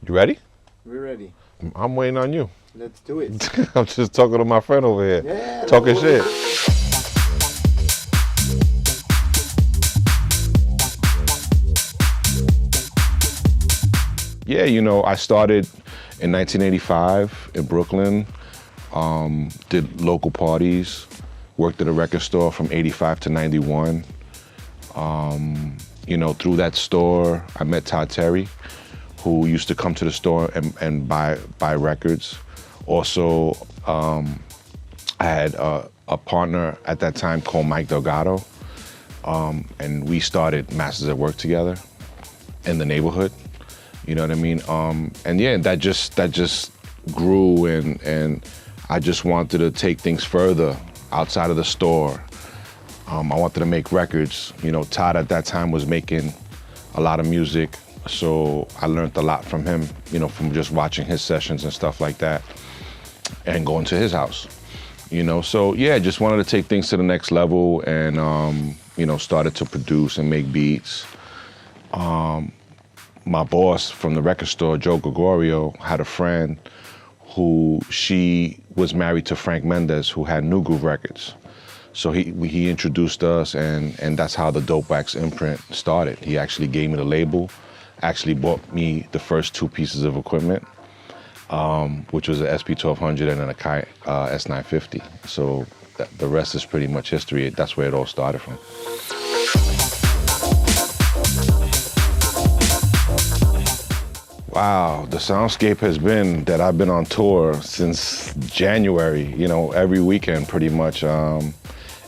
You ready? We're ready. I'm waiting on you. Let's do it. I'm just talking to my friend over here. Yeah. Talking shit. Yeah, I started in 1985 in Brooklyn, did local parties, worked at a record store from 85 to 91. Through that store, I met Todd Terry, who used to come to the store and buy records. Also, I had a partner at that time called Mike Delgado, and we started Masters at Work together in the neighborhood. You know what I mean? And yeah, that just grew, and I just wanted to take things further outside of the store. I wanted to make records. Todd at that time was making a lot of music, so I learned a lot from him, from just watching his sessions and stuff like that, and going to his house. So yeah, just wanted to take things to the next level, and started to produce and make beats. My boss from the record store, Joe Gregorio, had a friend who she was married to Frank Mendez, who had New Groove Records. So he introduced us, and that's how the Dope Wax imprint started. He actually gave me the label, actually bought me the first two pieces of equipment, which was an SP1200 and then a Kai S950. So the rest is pretty much history. That's where it all started from. Wow, the soundscape has been that I've been on tour since January, every weekend pretty much, and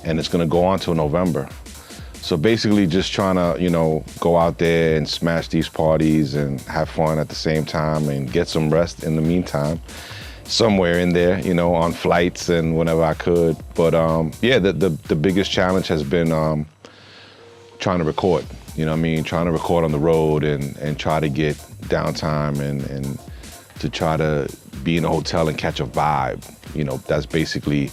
it's gonna go on till November. So basically just trying to, go out there and smash these parties and have fun at the same time and get some rest in the meantime, somewhere in there, on flights and whenever I could. But yeah, the biggest challenge has been trying to record. Trying to record on the road and try to get downtime and to try to be in a hotel and catch a vibe. That's basically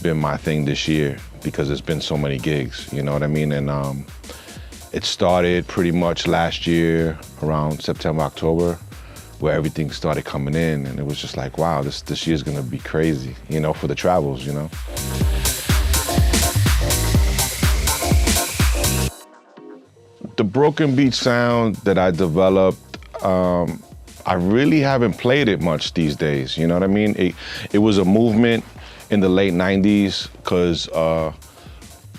been my thing this year because there's been so many gigs, you know what I mean? And it started pretty much last year around September, October, where everything started coming in, and it was just like, wow, this year's gonna be crazy, for the travels, The broken beat sound that I developed, I really haven't played it much these days, you know what I mean? It was a movement in the late 90s because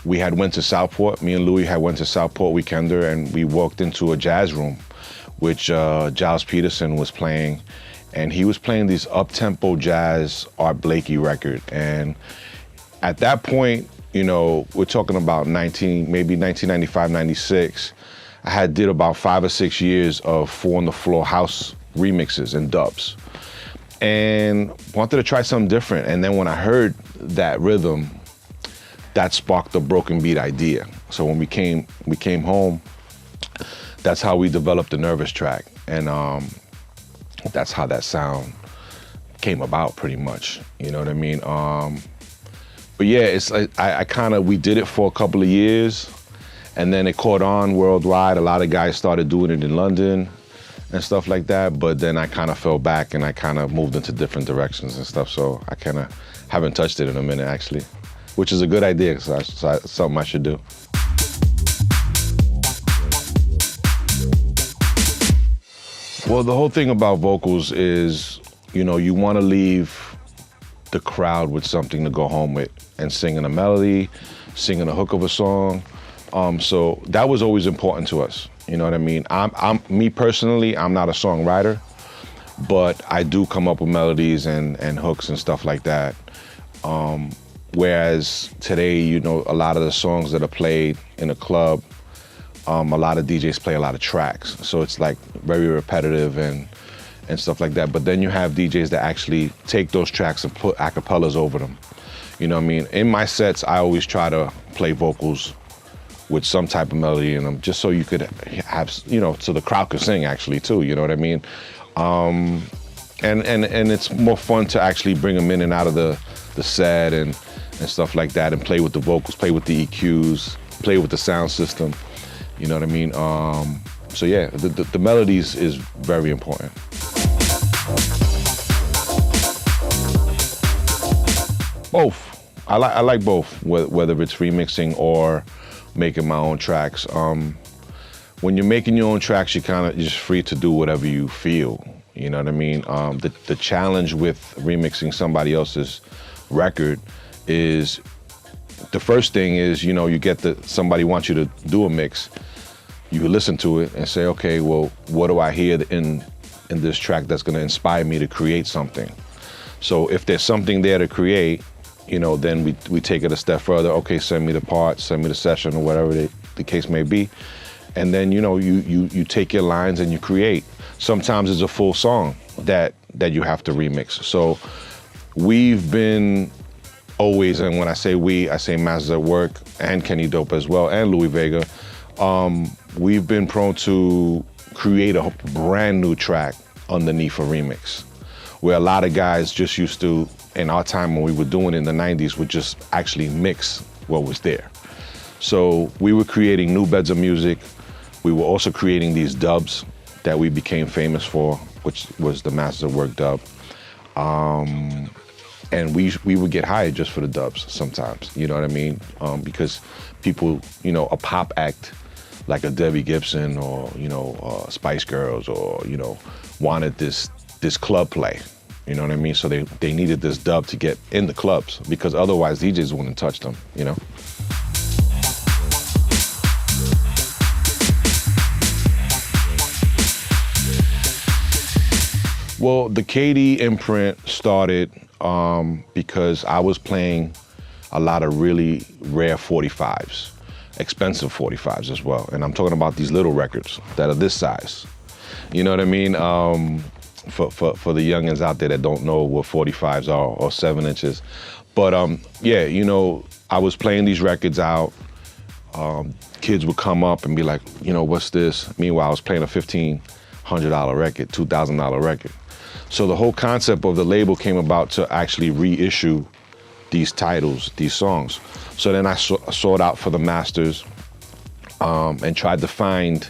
we had went to Southport, me and Louis had went to Southport Weekender, and we walked into a jazz room, which Giles Peterson was playing, and he was playing these up-tempo jazz Art Blakey record. And at that point, we're talking about maybe 1995, 96, I did about 5 or 6 years of 4 on the floor house remixes and dubs, and wanted to try something different. And then when I heard that rhythm, that sparked the broken beat idea. So when we came home, that's how we developed the Nervous track, and that's how that sound came about pretty much. You know what I mean? But yeah, it's we did it for a couple of years, and then it caught on worldwide. A lot of guys started doing it in London and stuff like that, but then I kind of fell back and I kind of moved into different directions and stuff, so I kind of haven't touched it in a minute actually, which is a good idea, so something I should do. Well, the whole thing about vocals is, you want to leave the crowd with something to go home with and singing a melody, singing a hook of a song. So that was always important to us. You know what I mean? Me personally, I'm not a songwriter, but I do come up with melodies and hooks and stuff like that. Whereas today, a lot of the songs that are played in a club, a lot of DJs play a lot of tracks. So it's like very repetitive and stuff like that. But then you have DJs that actually take those tracks and put acapellas over them. You know what I mean? In my sets, I always try to play vocals with some type of melody in them, just so you could have, so the crowd could sing actually too, you know what I mean? And it's more fun to actually bring them in and out of the set and stuff like that, and play with the vocals, play with the EQs, play with the sound system, you know what I mean? So yeah, the melodies is very important. Both. I like both, whether it's remixing or making my own tracks. When you're making your own tracks, you're kind of just free to do whatever you feel. You know what I mean? The challenge with remixing somebody else's record is, the first thing is, you get somebody wants you to do a mix. You listen to it and say, okay, well, what do I hear in this track that's going to inspire me to create something? So if there's something there to create, then we take it a step further. Okay, send me the parts, send me the session, or whatever the case may be. And then, you take your lines and you create. Sometimes it's a full song that you have to remix. So we've been always, and when I say we, I say Masters at Work and Kenny Dope as well, and Louis Vega. We've been prone to create a brand new track underneath a remix, where a lot of guys just used to, in our time when we were doing it in the 90s, would just actually mix what was there. So we were creating new beds of music. We were also creating these dubs that we became famous for, which was the Masters of Work dub. And we would get hired just for the dubs sometimes, you know what I mean? Because people, a pop act like a Debbie Gibson or, Spice Girls or, wanted this club play, you know what I mean? So they needed this dub to get in the clubs, because otherwise DJs wouldn't touch them, Well, the KD imprint started because I was playing a lot of really rare 45s, expensive 45s as well. And I'm talking about these little records that are this size. You know what I mean? For the youngins out there that don't know what 45s are, or 7 inches. But yeah, I was playing these records out. Kids would come up and be like, what's this? Meanwhile, I was playing a $1,500 record, $2,000 record. So the whole concept of the label came about to actually reissue these titles, these songs. So then I sought out for the masters and tried to find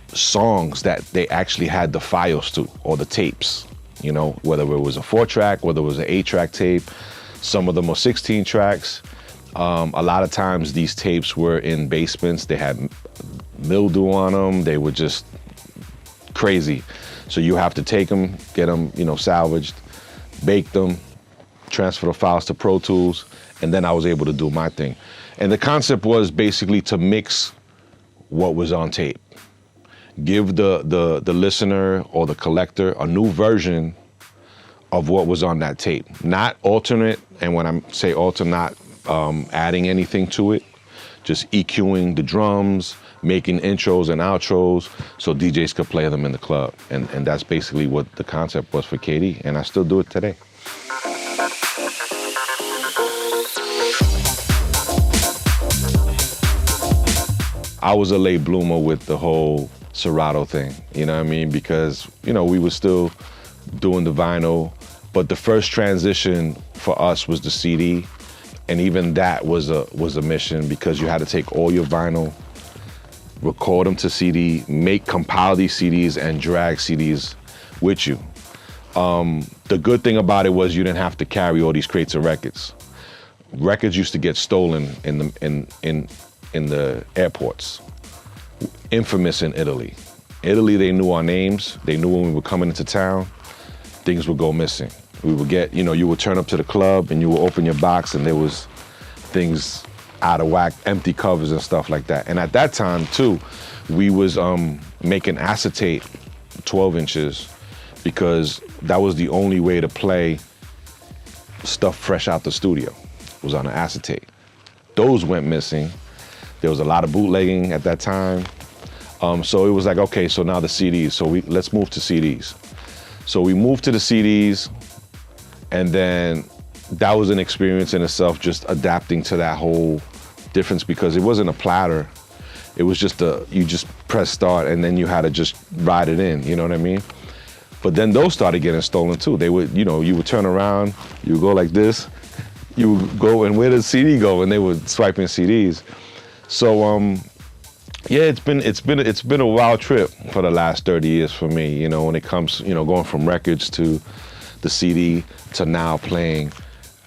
songs that they actually had the files to, or the tapes, whether it was a 4-track, whether it was an 8-track tape. Some of them were 16 tracks. A lot of times these tapes were in basements. They had mildew on them. They were just crazy. So you have to take them, get them, salvaged, bake them, transfer the files to Pro Tools, and then I was able to do my thing. And the concept was basically to mix what was on tape. Give the listener or the collector a new version of what was on that tape. Not alternate, and when I say alter, not adding anything to it, just EQing the drums, making intros and outros so DJs could play them in the club. And that's basically what the concept was for KD, and I still do it today. I was a late bloomer with the whole Serato thing, you know what I mean? Because, we were still doing the vinyl, but the first transition for us was the CD, and even that was a mission, because you had to take all your vinyl, record them to CD, compile these CDs, and drag CDs with you. The good thing about it was you didn't have to carry all these crates of records. Records used to get stolen in the airports. Infamous in Italy. Italy, they knew our names. They knew when we were coming into town, things would go missing. We would get, you would turn up to the club and you would open your box and there was things out of whack, empty covers and stuff like that. And at that time too, we was making acetate 12 inches because that was the only way to play stuff fresh out the studio, was on an acetate. Those went missing. There was a lot of bootlegging at that time. So it was like, okay, so now the CDs, so let's move to CDs. So we moved to the CDs, and then that was an experience in itself, just adapting to that whole difference, because it wasn't a platter. It was just you just press start and then you had to just ride it in, you know what I mean? But then those started getting stolen too. They would, you would turn around, you would go like this, you would go, and where did the CD go? And they were swiping CDs. So Yeah, it's been a wild trip for the last 30 years for me. You know, when it comes, you know, going from records to the CD to now playing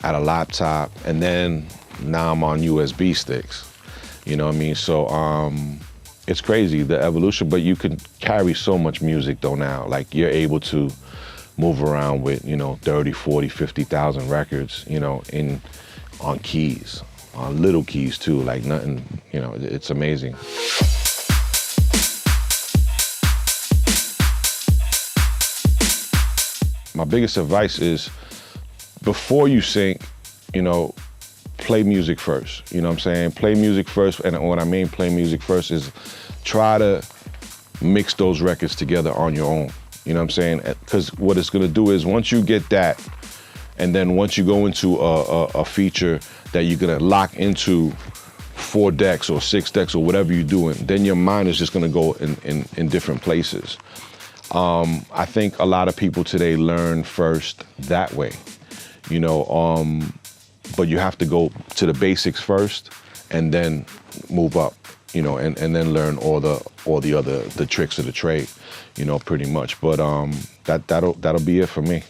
at a laptop, and then now I'm on USB sticks. You know what I mean? So it's crazy, the evolution, but you can carry so much music though now. Like you're able to move around with, you know, 30, 40, 50,000 records, you know, on keys, on little keys too, like nothing, you know, it's amazing. My biggest advice is before you sync, you know, play music first. You know what I'm saying? Play music first, and what I mean play music first is try to mix those records together on your own. You know what I'm saying? Because what it's gonna do is once you get that, and then once you go into a feature that you're gonna lock into 4 decks or 6 decks or whatever you're doing, then your mind is just gonna go in different places. I think a lot of people today learn first that way, you know, but you have to go to the basics first and then move up, you know, and then learn all the other tricks of the trade, you know, pretty much. But that'll be it for me.